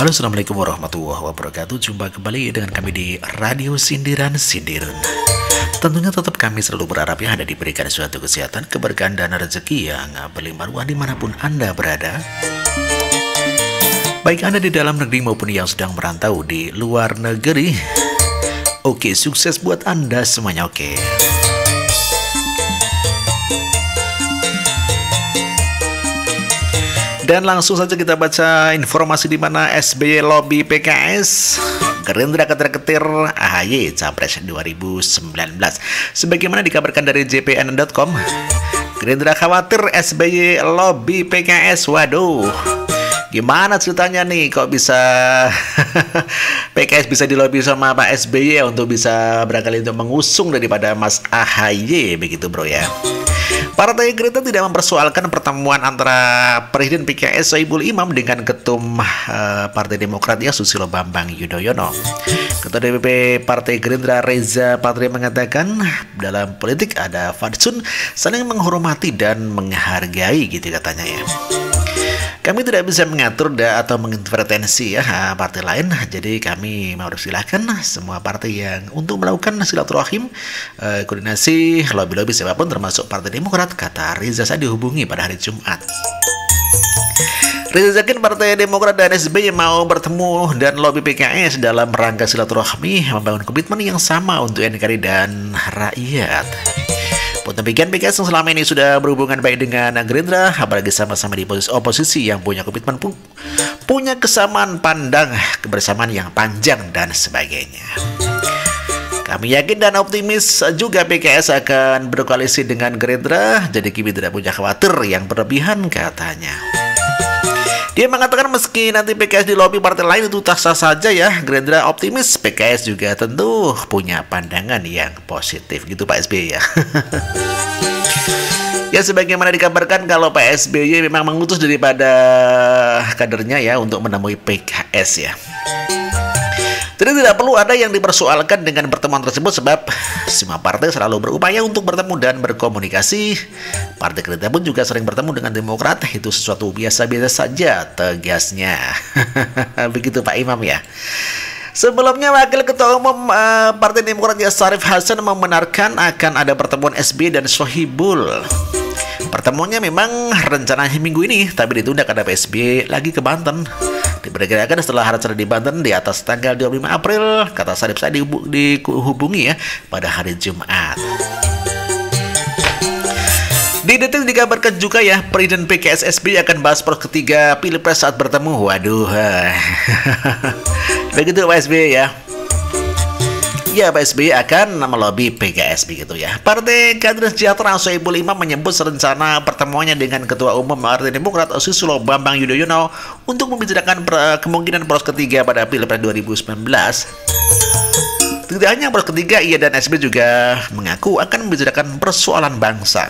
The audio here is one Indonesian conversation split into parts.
Halo, assalamualaikum warahmatullahi wabarakatuh. Jumpa kembali dengan kami di Radio Sindiran Sindirun. Tentunya tetap kami selalu berharap ya Anda diberikan suatu kesehatan, keberkahan dan rezeki yang berlimpah ruah dimanapun Anda berada. Baik Anda di dalam negeri maupun yang sedang merantau di luar negeri. Oke, sukses buat Anda semuanya. Oke. Dan langsung saja kita baca informasi di mana SBY lobby PKS, Gerindra ketir-ketir AHY Capres 2019. Sebagaimana dikabarkan dari jpn.com, Gerindra khawatir SBY lobby PKS. Waduh, gimana ceritanya nih kok bisa PKS bisa dilobi sama Pak SBY untuk bisa barangkali untuk mengusung daripada Mas AHY begitu bro ya. Partai Gerindra tidak mempersoalkan pertemuan antara Presiden PKS Sohibul Imam dengan Ketum Partai Demokrat ya Susilo Bambang Yudhoyono. Ketua DPP Partai Gerindra Reza Patria mengatakan dalam politik ada fatsun saling menghormati dan menghargai gitu katanya ya. Kami tidak bisa mengatur atau mengintervensi ya partai lain, jadi kami mempersilahkan semua partai yang untuk melakukan silaturahim, koordinasi, lobby-lobby siapapun termasuk Partai Demokrat, kata Riza saat dihubungi pada hari Jumat. Riza yakin Partai Demokrat dan SBY mau bertemu dan lobby PKS dalam rangka silaturahmi membangun komitmen yang sama untuk NKRI dan rakyat. Pun demikian PKS yang selama ini sudah berhubungan baik dengan Gerindra, apalagi sama-sama di posisi oposisi yang punya komitmen punya kesamaan pandang, kebersamaan yang panjang dan sebagainya. Kami yakin dan optimis juga PKS akan berkoalisi dengan Gerindra, jadi kami tidak punya khawatir yang berlebihan katanya. Dia mengatakan meski nanti PKS di lobi partai lain itu sah saja ya, Gerindra optimis PKS juga tentu punya pandangan yang positif gitu Pak SBY ya. Ya sebagaimana dikabarkan kalau Pak SBY memang mengutus daripada kadernya ya untuk menemui PKS ya. Jadi tidak perlu ada yang dipersoalkan dengan pertemuan tersebut sebab semua partai selalu berupaya untuk bertemu dan berkomunikasi. Partai Gerindra pun juga sering bertemu dengan Demokrat, itu sesuatu biasa-biasa saja, tegasnya. Begitu Pak Imam ya. Sebelumnya Wakil Ketua Umum Partai Demokrat Syarif Hasan membenarkan akan ada pertemuan SBY dan Sohibul. Pertemuannya memang rencananya minggu ini, tapi ditunda karena Pak SBY lagi ke Banten. Diperkirakan setelah acara di Banten di atas tanggal 25 April, kata Syarif saya dihubungi ya pada hari Jumat. Di Detik dikabarkan juga ya, Presiden PKS SBY akan bahas poros ketiga Pilpres saat bertemu. Waduh, begitu Pak SBY ya. Ya, Pak SBY akan melobi PKS begitu ya. Partai Keadilan Sejahtera Sohibul Imam menyebut rencana pertemuannya dengan Ketua Umum Partai Demokrat Susilo Bambang Yudhoyono untuk membicarakan kemungkinan poros ketiga pada Pilpres 2019. Tidak hanya poros ketiga, ia dan SBY juga mengaku akan membicarakan persoalan bangsa.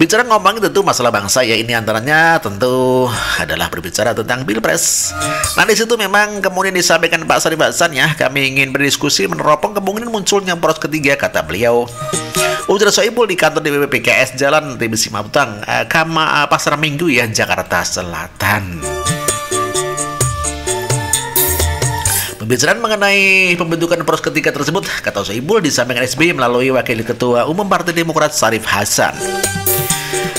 Bicara ngomongin tentu masalah bangsa ya, ini antaranya tentu adalah berbicara tentang Pilpres. Nah di situ memang kemudian disampaikan Pak Syarif Hasan ya, kami ingin berdiskusi meneropong kemungkinan munculnya poros ketiga, kata beliau. Ujar Sohibul di kantor DPP PKS Jalan TB Simabutang, Pasar Minggu ya, Jakarta Selatan. Pembicaraan mengenai pembentukan poros ketiga tersebut, kata Sohibul, disampaikan SBY melalui Wakil Ketua Umum Partai Demokrat Syarif Hasan.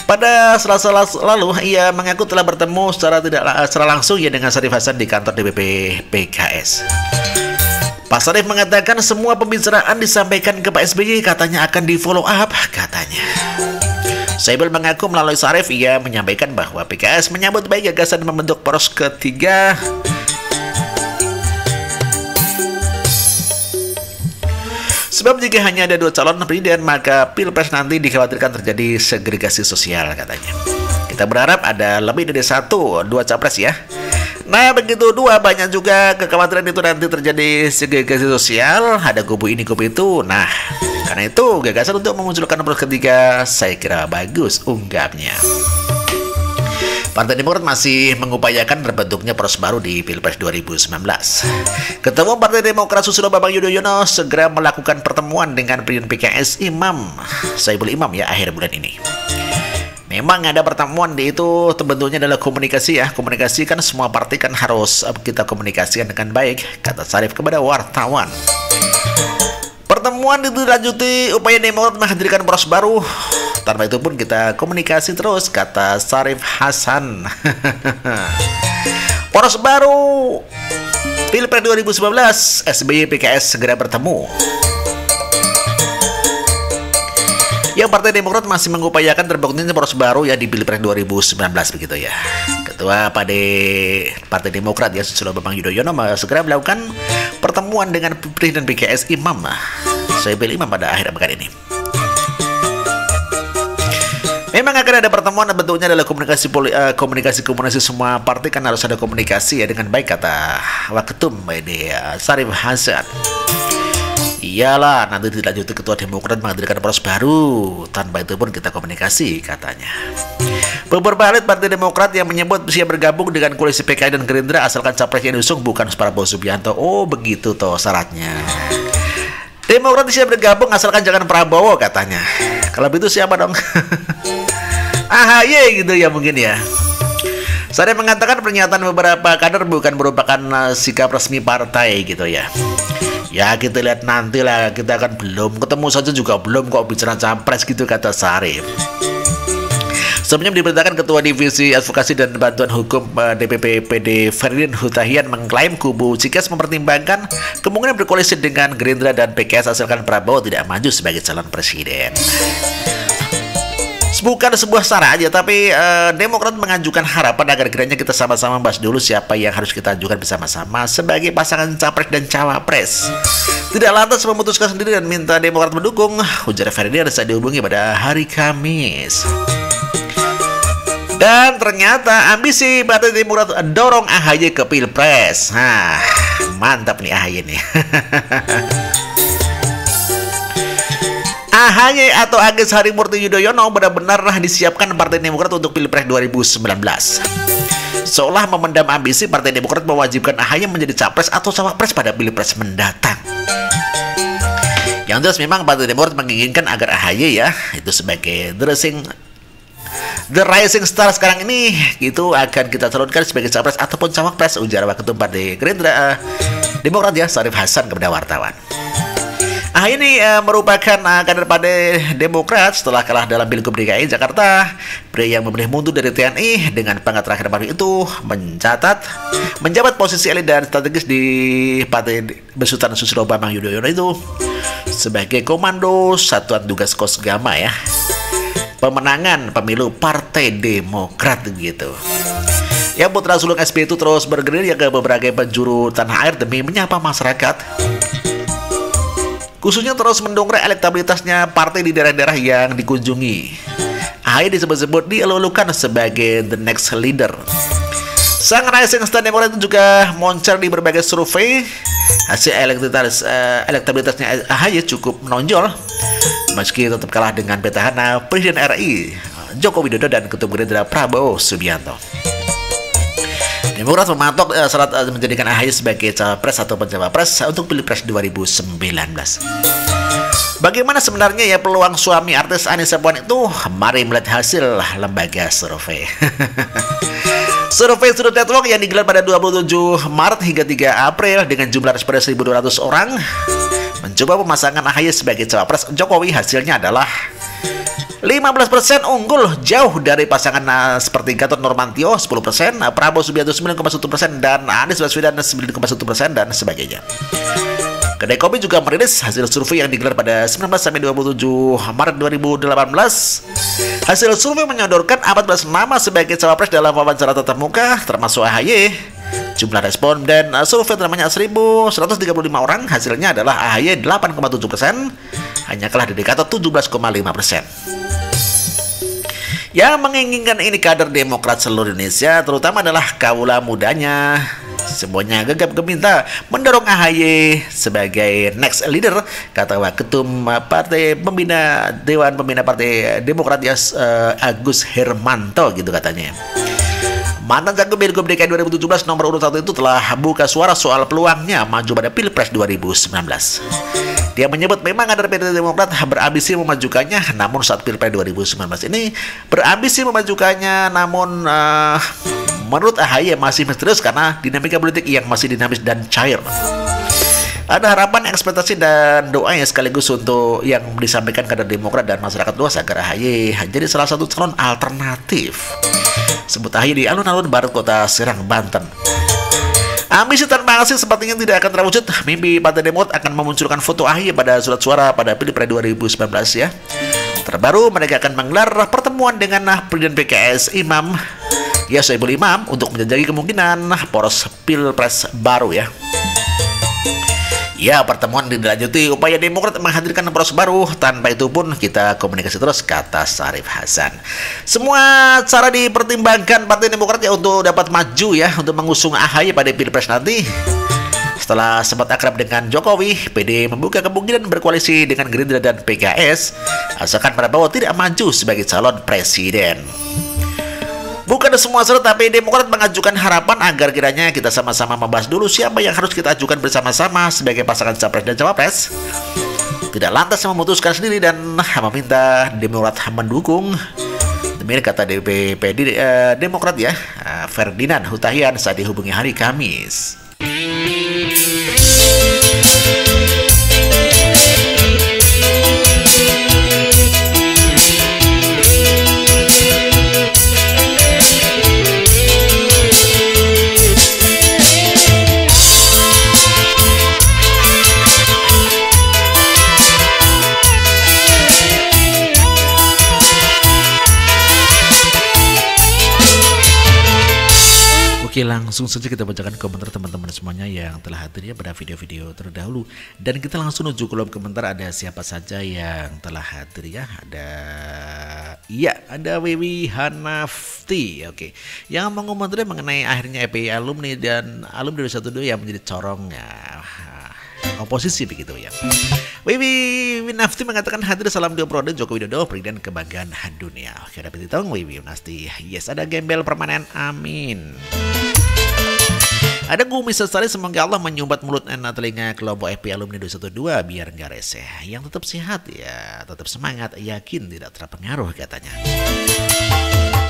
Pada Selasa lalu, ia mengaku telah bertemu secara langsung ya dengan Syarif Hasan di kantor DPP PKS. Pak Syarif mengatakan semua pembicaraan disampaikan ke Pak SBY, katanya akan di follow up, katanya. Sohibul mengaku melalui Syarif ia menyampaikan bahwa PKS menyambut baik gagasan membentuk poros ketiga. Sebab jika hanya ada 2 calon presiden, maka Pilpres nanti dikhawatirkan terjadi segregasi sosial, katanya. Kita berharap ada lebih dari 1-2 capres ya. Nah begitu dua, banyak juga kekhawatiran itu nanti terjadi segregasi sosial, ada kubu ini kubu itu. Nah karena itu gagasan untuk memunculkan poros ketiga saya kira bagus, ungkapnya. Partai Demokrat masih mengupayakan terbentuknya poros baru di Pilpres 2019. Ketua Umum Partai Demokrat Susilo Bambang Yudhoyono segera melakukan pertemuan dengan Presiden PKS Sohibul Imam ya akhir bulan ini. Memang ada pertemuan di itu bentuknya adalah komunikasi ya. Komunikasi kan semua partai kan harus kita komunikasikan dengan baik, kata Syarif kepada wartawan. Pertemuan itu dilanjuti upaya Demokrat menghadirkan poros baru. Tanpa itu pun kita komunikasi terus, kata Syarif Hasan. Poros baru Pilpres 2019, SBY PKS segera bertemu. Yang Partai Demokrat masih mengupayakan terbuktinya poros baru ya di Pilpres 2019 begitu ya. Ketua Partai Demokrat ya Susilo Bambang Yudhoyono segera melakukan pertemuan dengan Presiden PKS Imam Soebul Imam pada akhir pekan ini. Memang akan ada pertemuan dan bentuknya adalah komunikasi semua partai kan harus ada komunikasi ya dengan baik, kata Waketum ini Syarif Hasan. Iyalah, nanti dilanjuti Ketua Demokrat menghadirkan poros baru. Tanpa itu pun kita komunikasi, katanya. Beberapa elit Partai Demokrat yang menyebut siap bergabung dengan koalisi PKS dan Gerindra asalkan capres yang diusung bukan Prabowo Subianto. Oh, begitu toh syaratnya. Demokrat siap bergabung asalkan jangan Prabowo, katanya. Kalau begitu siapa dong? AHY gitu ya mungkin ya. Saya mengatakan pernyataan beberapa kader bukan merupakan sikap resmi partai gitu ya. Ya kita lihat nanti lah, kita akan belum ketemu saja juga belum kok bicara capres gitu, kata Syarif. Sebelumnya diberitakan Ketua Divisi Advokasi dan Bantuan Hukum DPP PD Ferdinand Hutahian mengklaim kubu Cikes mempertimbangkan kemungkinan berkoalisi dengan Gerindra dan PKS asalkan Prabowo tidak maju sebagai calon presiden. Bukan sebuah syarat aja, tapi Demokrat mengajukan harapan agar kiranya kita sama-sama bahas dulu siapa yang harus kita ajukan bersama-sama sebagai pasangan capres dan cawapres. Tidak lantas memutuskan sendiri dan minta Demokrat mendukung, ujar Ferdinand saat dihubungi pada hari Kamis. Dan ternyata ambisi Partai Demokrat dorong AHY ke Pilpres. Mantap nih AHY nih. AHY atau Agus Harimurti Yudhoyono benar-benar disiapkan Partai Demokrat untuk Pilpres 2019. Seolah memendam ambisi Partai Demokrat mewajibkan AHY menjadi capres atau cawapres pada Pilpres mendatang. Yang jelas memang Partai Demokrat menginginkan agar AHY ya itu sebagai The Rising Star sekarang ini itu akan kita calonkan sebagai capres ataupun cawapres, ujar Waketum Partai Gerindra Demokrat ya Syarif Hasan kepada wartawan. Ini merupakan kader Partai Demokrat setelah kalah dalam Pilgub DKI Jakarta. Pria yang memilih mundur dari TNI dengan pangkat terakhir baru itu menjabat posisi elit dan strategis di Partai Besutan Susilo Bambang Yudhoyono itu sebagai Komando Satuan Tugas Kosgama ya. Pemenangan pemilu Partai Demokrat gitu. Ya, putra sulung SBY itu terus bergerilya ke berbagai penjuru tanah air demi menyapa masyarakat. Khususnya terus mendongkrak elektabilitasnya partai di daerah-daerah yang dikunjungi. AHY disebut-sebut dielulukan sebagai the next leader. Sang rising star Demokrat itu juga moncer di berbagai survei. Hasil elektabilitasnya AHY cukup menonjol, meski tetap kalah dengan petahana Presiden RI Joko Widodo dan Ketum Gerindra Prabowo Subianto. Demokrat mematok syarat menjadikan AHY sebagai cawapres atau cawapres untuk Pilpres 2019. Bagaimana sebenarnya ya peluang suami artis Anissa Pohan itu? Mari melihat hasil lembaga survei. Survei Sudut Network yang digelar pada 27 Maret hingga 3 April dengan jumlah responden 1.200 orang mencoba pemasangan AHY sebagai cawapres Jokowi. Hasilnya adalah 15% unggul jauh dari pasangan seperti Gatot Nurmantio 10%, Prabowo Subianto 9,1% dan Anies Baswedan 9,1% dan sebagainya. Kedai Kopi juga merilis hasil survei yang digelar pada 19 sampai 27 Maret 2018. Hasil survei menyodorkan 14 nama sebagai cawapres dalam wawancara tatap muka termasuk AHY. Jumlah respon dan survei namanya 1.135 orang. Hasilnya adalah AHY 8,7%, hanya kalah dari Gatot 17,5%. Yang menginginkan ini kader Demokrat seluruh Indonesia, terutama adalah kaula mudanya. Semuanya gegap gempita mendorong AHY sebagai next leader, kata Waketum Partai Pembina Dewan Pembina Partai Demokrat Agus Hermanto gitu katanya. Mantan Cagup Pilgub DKI 2017 nomor urut 1 itu telah buka suara soal peluangnya maju pada Pilpres 2019. Dia menyebut memang ada Partai Demokrat berambisi memajukannya, namun saat Pilpres 2019 ini berambisi memajukannya, namun menurut AHY masih misterius karena dinamika politik yang masih dinamis dan cair. Ada harapan, ekspektasi, dan doa yang sekaligus untuk yang disampaikan kader Demokrat dan masyarakat luas agar AHY jadi salah satu calon alternatif. Sebut AHY di alun-alun barat kota Serang, Banten. Ambisi tanpa hasil sepertinya tidak akan terwujud. Mimpi Partai Demokrat akan memunculkan foto AHY pada surat suara pada Pilpres 2019 ya. Terbaru mereka akan menggelar pertemuan dengan Presiden PKS Imam Soebul Imam untuk menjajaki kemungkinan poros Pilpres baru ya. Ya, pertemuan dilanjuti upaya Demokrat menghadirkan poros baru. Tanpa itu pun kita komunikasi terus, kata Syarif Hasan. Semua cara dipertimbangkan Partai Demokrat ya untuk dapat maju ya, untuk mengusung AHY pada Pilpres nanti. Setelah sempat akrab dengan Jokowi, PD membuka kemungkinan berkoalisi dengan Gerindra dan PKS, asalkan Prabowo tidak maju sebagai calon presiden. Bukan semua syarat, tapi Demokrat mengajukan harapan agar kiranya kita sama-sama membahas dulu siapa yang harus kita ajukan bersama-sama sebagai pasangan capres dan cawapres. Tidak lantas memutuskan sendiri dan meminta Demokrat mendukung. Demikian kata DPP Demokrat ya, Ferdinand Hutahian saat dihubungi hari Kamis. Oke, langsung saja kita bacakan komentar teman-teman semuanya yang telah hadir ya pada video-video terdahulu. Dan kita langsung menuju kolom komentar, ada siapa saja yang telah hadir ya. Ada Wiwi Hanafti. Oke. Yang mengomentari mengenai akhirnya EPI alumni dan alumni 212 yang menjadi corong ya, oposisi begitu ya. Wiwi Nafti mengatakan hadir salam dua periode Joko Widodo, presiden kebanggaan dunia. Oke, ada petitong Wiwi Nafti. Yes, ada gembel permanen, amin. Ada Gumi Sestari, semoga Allah menyumbat mulut dan telinga kelompok FP alumni 212 biar nggak reseh. Yang tetap sehat ya, tetap semangat, yakin tidak terpengaruh katanya.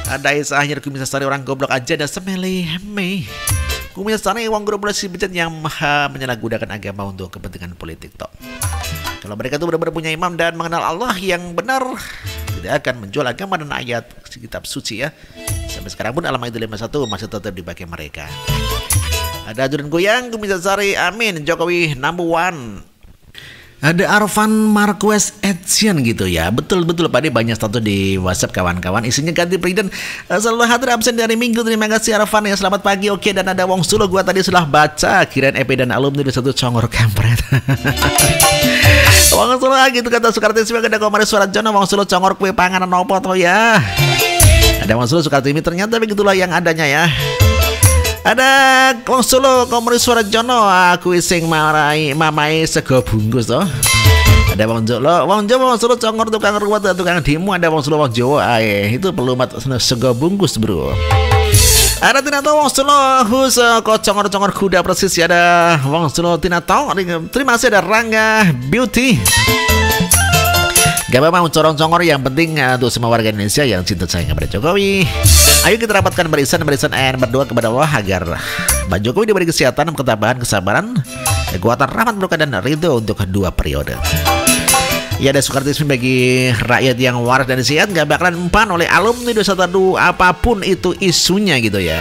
Ada Isa akhir Gumi Sestari, orang goblok aja dan semele-heme. Gumi Sestari uang globalisasi bejat yang menyalahgunakan agama untuk kepentingan politik toh. Kalau mereka itu benar-benar punya imam dan mengenal Allah yang benar, tidak akan menjual agama dan ayat kitab suci ya. Sampai sekarang pun Al-Maidah 51 masih tetap dipakai mereka. Ada Ajudan Goyang, Gumi Sestari, amin, Jokowi number one. Ada Arvan Marquez Edition gitu ya. Betul-betul Pak, banyak status di WhatsApp kawan-kawan. Isinya ganti presiden selalu hadir absen dari Minggu. Terima kasih Arvan ya, selamat pagi. Oke, dan ada Wong Sulo, gua tadi sudah baca. Kirain EP dan alumni di satu congor kampret. Wong Sulo gitu kata Sukartismi, ada Komari Suara Jono. Wong Sulo congor kue panganan nopo toh ya. Ada Wong Sulo Sukartismi, ternyata begitulah yang adanya ya. Ada Wong Solo Komari Suara Jono, aku sing marai mamai sego bungkus toh. Ada Wong Solo congor tukang ruwet tukang demo. Ada Wong Solo Wong Jawa itu perlu sego bungkus bro. Ada Tinato Wong Solo hus kok congor kuda persis. Ada Wong Solo Tinato, terima kasih. Ada Rangga Beauty. Gak apa-apa corong-congor, yang penting untuk semua warga Indonesia yang cinta sayang kepada Jokowi. Ayo kita rapatkan barisan and berdoa kepada Allah agar Pak Jokowi diberi kesehatan, ketabahan, kesabaran, kekuatan, rahmat, berkah dan ridho untuk kedua periode. Ya, ada Sukartismi bagi rakyat yang waras dan sehat, gak bakalan empan oleh alumni 212 apapun itu isunya gitu ya.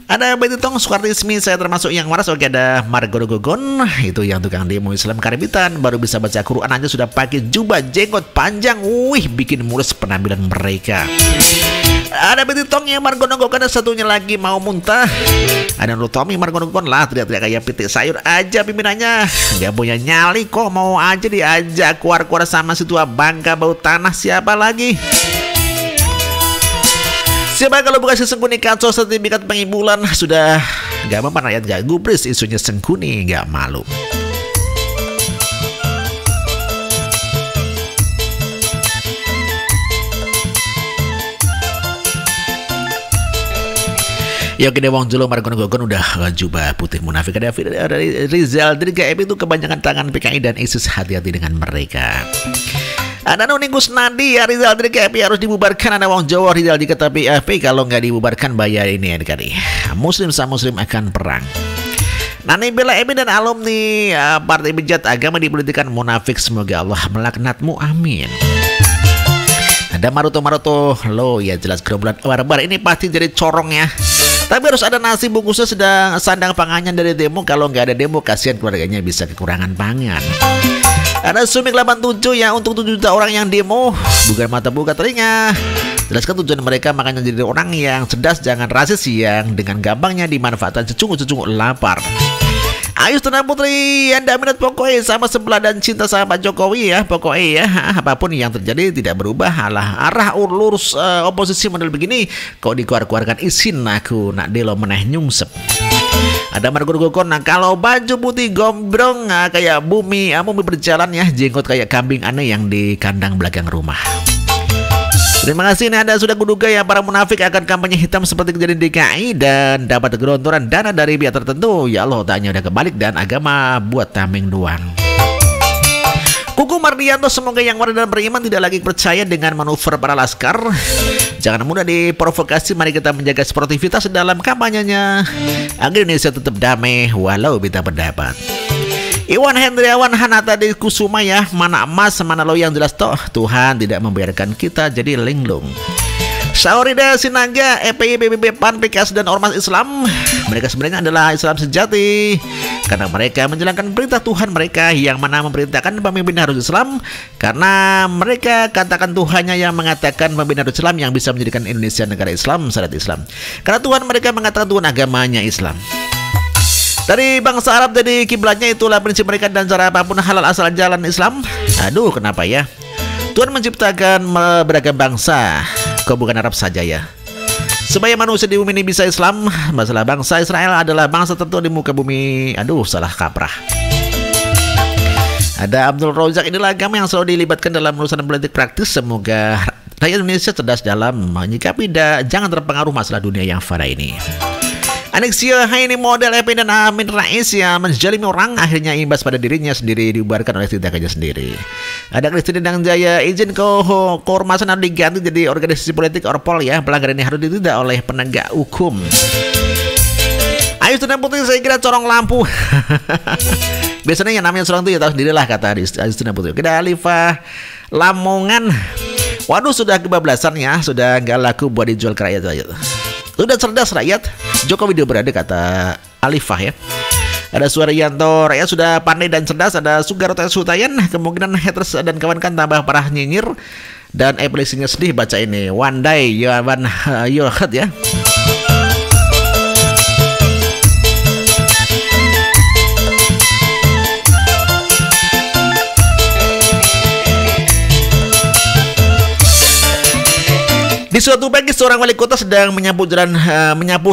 Ada Betitong Sukartismi, saya termasuk yang waras. Oke, ada Margono Gogon, itu yang tukang demo Islam Karibitan, baru bisa baca Quran aja sudah pakai jubah jenggot panjang. Wih, bikin mulus penampilan mereka. Ada Betitong yang Margono Gogon, ada satunya lagi mau muntah. Ada Nutomi Margono Gogon lah, teriak-teriak kayak pitik sayur aja pimpinannya. Gak punya nyali kok, mau aja diajak keluar-keluar sama si tua bangka bau tanah. Siapa lagi? Siapa kalau bukan si Sengkuni kacau sertifikat pengibulan? Sudah gak mempan rakyat, gak gubris isunya Sengkuni, gak malu. Ya kini wong jelo Margon Gogon udah jubah putih munafik. Ada dari Rizal dari GM itu kebanyakan tangan PKI dan ISIS, hati-hati dengan mereka. Ada Nuni Kusnadi ya, Rizal dari KPI harus dibubarkan. Ada wong Jawa Rizal di PFP, kalau nggak dibubarkan bayar ini ya kali. Muslim sama Muslim akan perang. Nani bela Emi dan alumni partai bejat agama dipolitikan munafik, semoga Allah melaknatmu, amin. Ada Maruto lo ya jelas gerombolan barbar ini pasti jadi corong ya. Tapi harus ada nasi bungkusnya sedang sandang pangannya dari demo. Kalau nggak ada demo kasihan keluarganya bisa kekurangan pangan. Ada Sumik 87 ya, untuk 7 juta orang yang demo, bukan mata buka telinga. Jelaskan tujuan mereka, makanya jadi orang yang cerdas, jangan rasis yang dengan gampangnya dimanfaatkan cecungu-cecungu lapar. Ayu Tenang Putri, Anda minat pokoknya sama sebelah dan cinta sama Pak Jokowi ya, pokoknya ya, apapun yang terjadi tidak berubah. Arah lurus oposisi model begini, kok dikeluar-keluarkan izin aku nak delo meneh nyungsep. Ada Margon Gokon, nah kalau baju putih gombrong kayak bumi berjalan ya, jenggot kayak kambing aneh yang di kandang belakang rumah. Terima kasih, ini Anda sudah kuduga ya para munafik akan kampanye hitam seperti kejadian DKI dan dapat gelontoran dana dari pihak tertentu. Ya Allah, tanya udah kebalik dan agama buat tameng doang. Kuku Mardianto, semoga yang waras dan beriman tidak lagi percaya dengan manuver para laskar. Jangan mudah diprovokasi, mari kita menjaga sportivitas dalam kampanyenya agar Indonesia tetap damai walau beda pendapat. Iwan Hendriawan Hanata di Kusuma ya, mana emas mana lo yang jelas toh Tuhan tidak membiarkan kita jadi linglung. Saurida Sinaga, EPI, BBB, PAN, PKS dan Ormas Islam, mereka sebenarnya adalah Islam sejati karena mereka menjalankan perintah Tuhan mereka yang mana memerintahkan pemimpin harus Islam, karena mereka katakan Tuhannya yang mengatakan pemimpin harus Islam yang bisa menjadikan Indonesia negara Islam, syariat Islam, karena Tuhan mereka mengatakan Tuhan agamanya Islam. Dari bangsa Arab jadi kiblatnya, itulah prinsip mereka dan cara apapun halal asal jalan Islam. Aduh, kenapa ya? Tuhan menciptakan beragam bangsa, kok bukan Arab saja ya? Supaya manusia di bumi ini bisa Islam. Masalah bangsa Israel adalah bangsa tertua di muka bumi. Aduh, salah kaprah. Ada Abdul Rozak, inilah agama yang selalu dilibatkan dalam urusan politik praktis. Semoga rakyat Indonesia cerdas dalam menyikapi jangan terpengaruh masalah dunia yang fana ini. Anexia, ini model EP dan Amin Rais yang menjalimi orang, akhirnya imbas pada dirinya sendiri, dibubarkan oleh tindakannya sendiri. Ada Kristina Dang Jaya, izin keormasan harus diganti jadi organisasi politik Orpol ya, pelanggaran ini harus ditindak oleh penegak hukum. Ayu Tenang Putri, saya kira corong lampu. Biasanya yang namanya corong itu ya tahu sendirilah, kata Ayu Tenang Putri. Kita Alifah Lamongan, waduh sudah kebablasan ya, sudah nggak laku buat dijual ke rakyat aja. Sudah cerdas rakyat, Jokowi dia berada, kata Alifah ya. Ada Suaryanto, rakyat sudah pandai dan cerdas. Ada Sugarto Sutayan, kemungkinan haters dan kawan-kawan tambah parah nyinyir. Dan aplikasinya sedih baca ini. One day Yohan Yohat ya. Di suatu pagi seorang wali kota sedang menyapu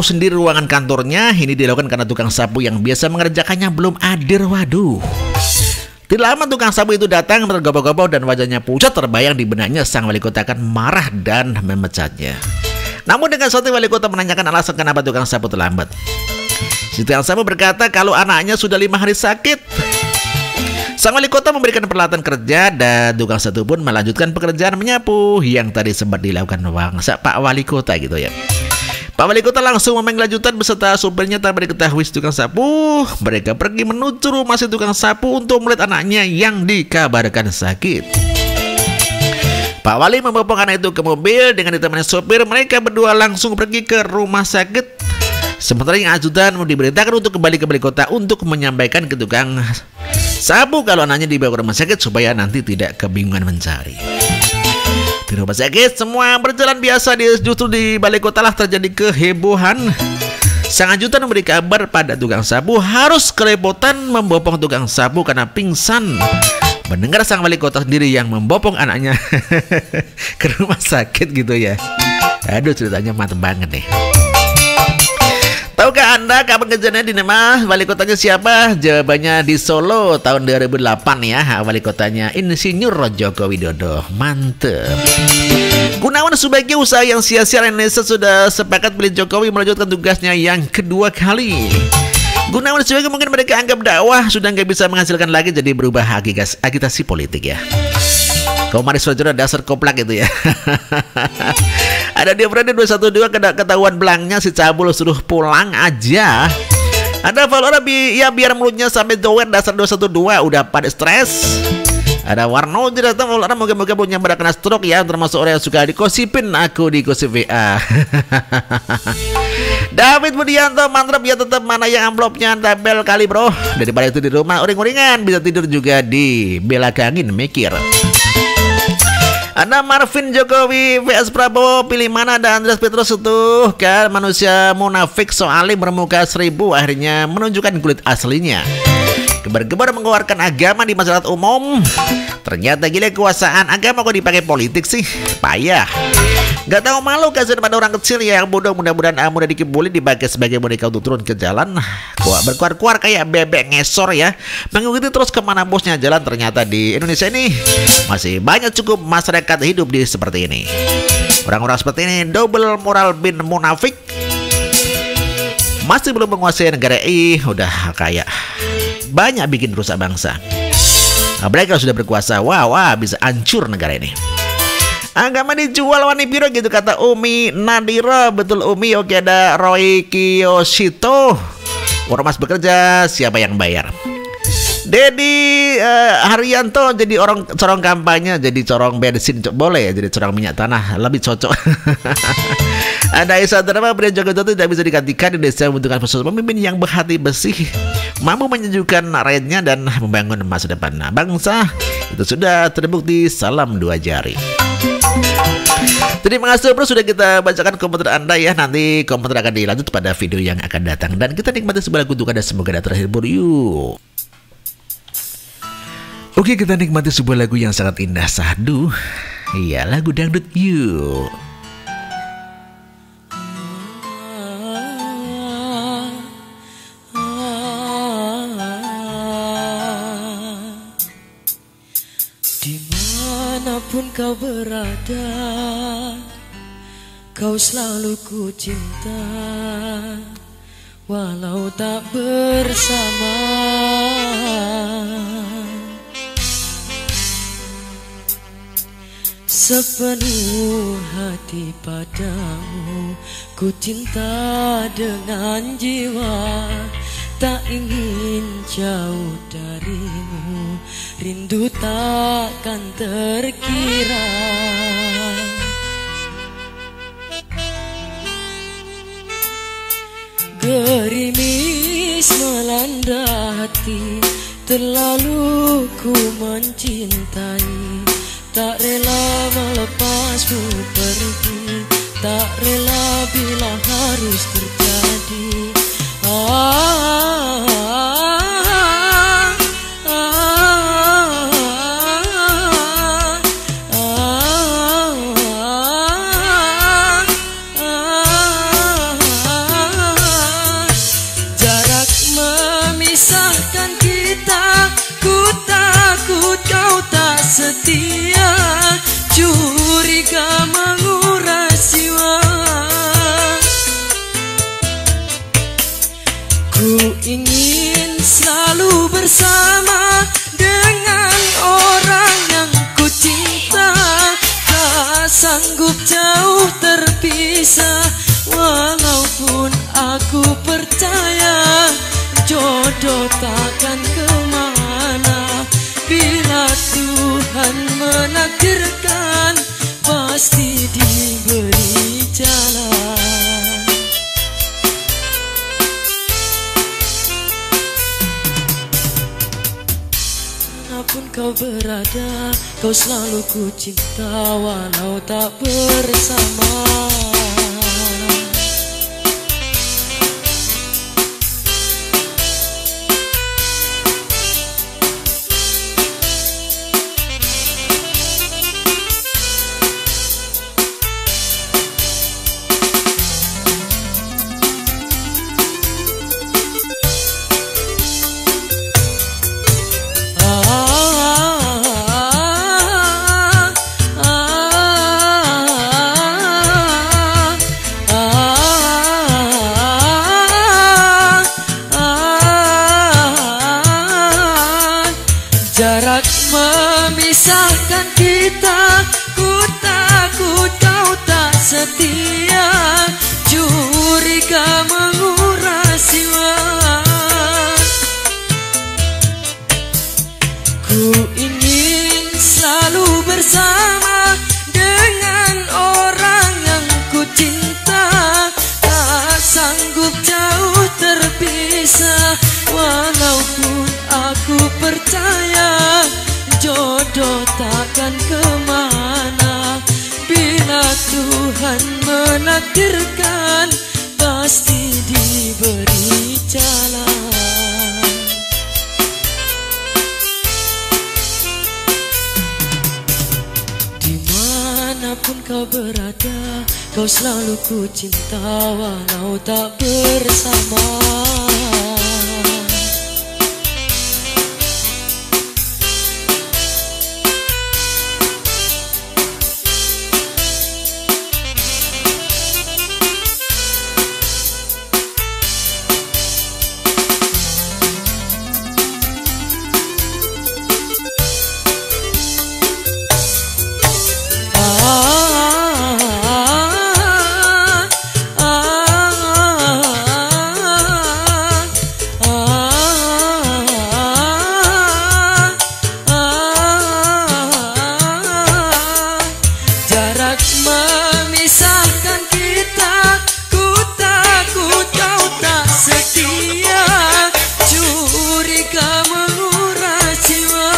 sendiri ruangan kantornya. Ini dilakukan karena tukang sapu yang biasa mengerjakannya belum hadir. Waduh. Tidak lama tukang sapu itu datang tergopoh-gopoh dan wajahnya pucat terbayang di benaknya. Sang wali kota akan marah dan memecatnya. Namun dengan suatu wali kota menanyakan alasan kenapa tukang sapu terlambat. Si tukang sapu berkata kalau anaknya sudah 5 hari sakit. Sang wali kota memberikan peralatan kerja dan tukang sapu pun melanjutkan pekerjaan menyapu yang tadi sempat dilakukan Pak Wali Kota gitu ya. Pak Wali Kota langsung memanggil lanjutan beserta supirnya tanpa diketahui si tukang sapu. Mereka pergi menuju rumah si tukang sapu untuk melihat anaknya yang dikabarkan sakit. Pak Wali membopong anak itu ke mobil dengan ditemani sopir. Mereka berdua langsung pergi ke rumah sakit. Sementara yang ajudan diberitakan untuk kembali ke Balai Kota untuk menyampaikan ke tukang sapu kalau anaknya dibawa ke rumah sakit supaya nanti tidak kebingungan mencari. Di rumah sakit semua berjalan biasa, justru di Balai Kota lah terjadi kehebohan. Sang ajudan memberi kabar pada tukang sapu harus kerepotan membopong tukang sapu karena pingsan. Mendengar sang wali kota sendiri yang membopong anaknya ke rumah sakit gitu ya. Aduh, ceritanya mantep banget nih. Tahukah Anda kapan kejadiannya di nama wali kotanya siapa? Jawabannya di Solo tahun 2008 ya. Wali kotanya Insinyur Joko Widodo. Mantep. Gunawan sebagai usaha yang sia-sia, Indonesia sudah sepakat pilih Jokowi melanjutkan tugasnya yang kedua kali. Gunawan sebagai mungkin mereka anggap dakwah sudah nggak bisa menghasilkan lagi, jadi berubah agitasi politik ya. Kau manis Rojono dasar koplak itu ya. Ada dia berada 212 ketahuan belangnya si cabul suruh pulang aja. Ada Valora ya biar mulutnya sampai doer dasar 212 udah pada stres. Ada Warno tidak tahu Valora moga-moga punya pada kena stroke ya, termasuk orang yang suka dikosipin aku di gosip WA. David Budianto mantap ya, tetap mana yang amplopnya tabel kali bro. Daripada itu di rumah uring-uringan bisa tidur juga di belakangin mikir. Ada Marvin Jokowi vs Prabowo, pilih mana? Ada Andreas Petrus itu kan manusia munafik soalnya bermuka 1000 akhirnya menunjukkan kulit aslinya. Gebar-gebar mengeluarkan agama di masyarakat umum. Ternyata gila kekuasaan agama kok dipakai politik sih, payah. Gak tahu malu kasihan pada orang kecil ya yang bodoh. Mudah-mudahan mudah dikibulin dipakai sebagai boneka untuk turun ke jalan. Kok berkuar-kuar kayak bebek ngesor ya, mengikuti terus kemana bosnya jalan. Ternyata di Indonesia ini masih banyak cukup masyarakat hidup di seperti ini. Orang-orang seperti ini double moral bin munafik, masih belum menguasai negara ini, udah kayak banyak bikin rusak bangsa. Mereka sudah berkuasa, wah bisa hancur negara ini. Agama dijual wani biro gitu kata Umi Nadira. Betul Umi. Oke, ada Roy Kiyosito. Ormas bekerja, siapa yang bayar? Dedi Haryanto jadi orang corong kampanye, jadi corong bensin boleh ya, jadi corong minyak tanah lebih cocok. Ada Isa Drama, Presiden Joko Widodo tidak bisa digantikan. Indonesia membutuhkan sosok pemimpin yang berhati bersih, mampu menyejukkan rakyatnya dan membangun masa depan bangsa. Itu sudah terbukti. Salam 2 jari. Terima kasih bro sudah kita bacakan komentar Anda ya. Nanti komentar akan dilanjut pada video yang akan datang. Dan kita nikmati sebuah lagu untuk Anda, semoga ada terhibur yuk. Oke, kita nikmati sebuah lagu yang sangat indah, sahdu. Iya, lagu dangdut yuk. Dimanapun kau berada, kau selalu ku cinta, walau tak bersama. Sepenuh hati padamu, ku cinta dengan jiwa, tak ingin jauh darimu, rindu takkan terkira. Gerimis melanda hati, terlalu ku mencintai, tak rela melepasmu pergi, tak rela bila harus terjadi. Jarak memisahkan kita, ku takut kau tak setia, curiga menguras jiwa. Ku ingin selalu bersama dengan orang yang ku cinta, tak sanggup jauh terpisah, walaupun aku percaya jodoh takkan kemana. Bila Tuhan menakdirkan, pasti diberi jalan. Manapun kau berada, kau selalu ku cinta, walau tak bersama. memisahkan kita. Ku takut kau tak setia, curiga menguras jiwa. Ku ingin selalu bersama dengan orang yang ku cinta, tak sanggup jauh terpisah. Walaupun aku percaya jodoh takkan kemana, bila Tuhan menakdirkan pasti diberi jalan. Dimanapun kau berada, kau selalu ku cinta walau tak bersama. Memisahkan kita, ku takut kau tak setia, curiga menguras jiwa.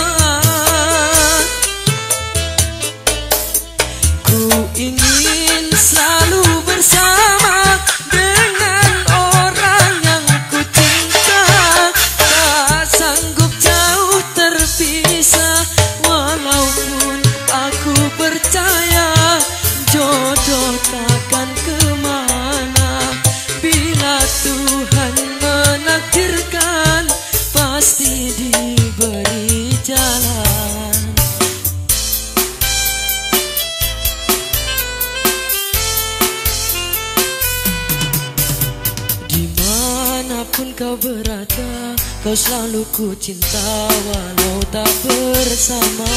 Ku ingin selalu bersama dengan orang yang ku cinta, tak sanggup jauh terpisah. Walaupun aku percaya jodoh takkan kemana, bila Tuhan menakdirkan pasti diberi jalan. Dimanapun kau berada, kau selalu ku cinta walau tak bersama.